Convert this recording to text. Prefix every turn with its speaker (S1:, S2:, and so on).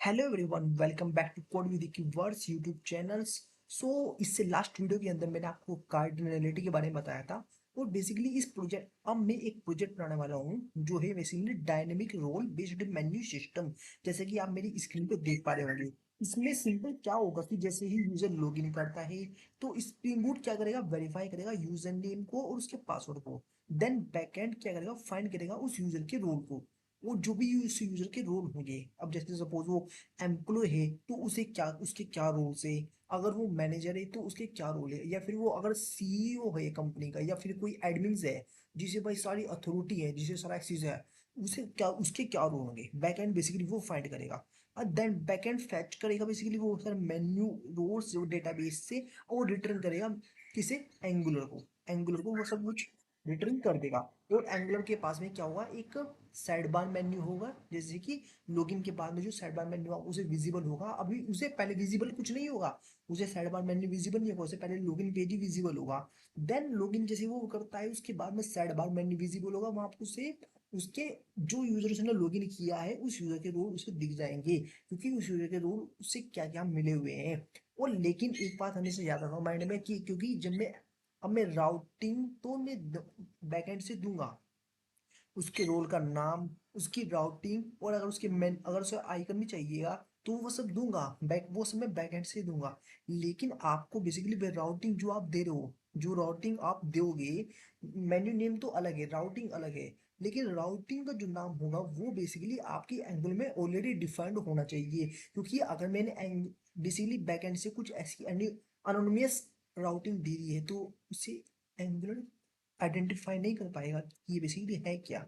S1: Hello everyone, welcome back to code with keywords YouTube channels. So इससे last video के अंदर मैंने आपको कार्डिनलिटी के बारे में बताया था। और बेसिकली इस प्रोजेक्ट अब मैं एक प्रोजेक्ट बनाने वाला हूँ जो है basically dynamic role based menu system. जैसे कि आप मेरी स्क्रीन पे देख पा रहे होंगे, इसमें सिंपल क्या होगा कि जैसे ही यूजर लॉगिन करता है तो स्प्रिंग बूट क्या करेगा, वेरीफाई करेगा यूजर नेम को और उसके पासवर्ड को। देन बैकएंड क्या करेगा, फाइंड करेगा उस यूजर के रोल को। वो जो भी उस यूजर के रोल होंगे, अब जैसे सपोज वो एम्प्लॉय है तो उसे क्या, उसके क्या रोल्स है। अगर वो मैनेजर है तो उसके क्या रोल है, या फिर वो अगर सीईओ है कंपनी का, या फिर कोई एडमिन है जिसे भाई सारी अथॉरिटी है, जिसे सारा एक्सेस है, उसे क्या, उसके क्या रोल होंगे। बैकएंड बेसिकली वो फाइंड करेगा और देन बैकएंड फैच करेगा बेसिकली वो सारे मेन्यू रोल्स जो डेटाबेस से, और रिटर्न करेगा किसे, एंगुलर को वो सब कुछ रिटर्न कर देगा। और एंगुलर के पास में क्या होगा, एक साइड बार मेन्यू होगा। जैसे कि लॉगिन के बाद में जो साइड बार मेन्यू होगा उसे विजिबल होगा, अभी उसे पहले विजिबल कुछ नहीं होगा, उसे साइड बार मेन्यू विजिबल नहीं होगा, उसे पहले लॉगिन पेज ही विजिबल होगा। देन लॉगिन जैसे वो करता है उसके बाद में साइड बार मेन्यू विजिबल होगा, वहां पर उसे उसके जो यूजर ने लॉगिन किया है उस यूजर के रोल उसे दिख जाएंगे, क्योंकि उस यूजर के रोल उससे क्या क्या मिले हुए हैं। और लेकिन एक बात हमेशा याद रखना माइंड में कि क्योंकि जब मैं, अब मैं राउटिंग तो मैं बैकएंड से दूंगा, उसके रोल का नाम, उसकी राउटिंग, और अगर उसके मेन, अगर उसे आइकन भी चाहिएगा तो वो सब दूंगा, बैक वो सब मैं बैकएंड से दूंगा। लेकिन आपको बेसिकली वे राउटिंग जो आप दे रहे हो, जो राउटिंग आप दोगे, मेन्यू नेम तो अलग है, राउटिंग अलग है, लेकिन राउटिंग का जो नाम होगा वो बेसिकली आपकी एंगल में ऑलरेडी डिफाइंड होना चाहिए। क्योंकि अगर मैंने बेसिकली बैकएंड से कुछ ऐसी अनोनिमस राउटिंग दे दी है तो उसे एंगुलर आइडेंटिफाई नहीं कर पाएगा कि ये बेसिकली है क्या।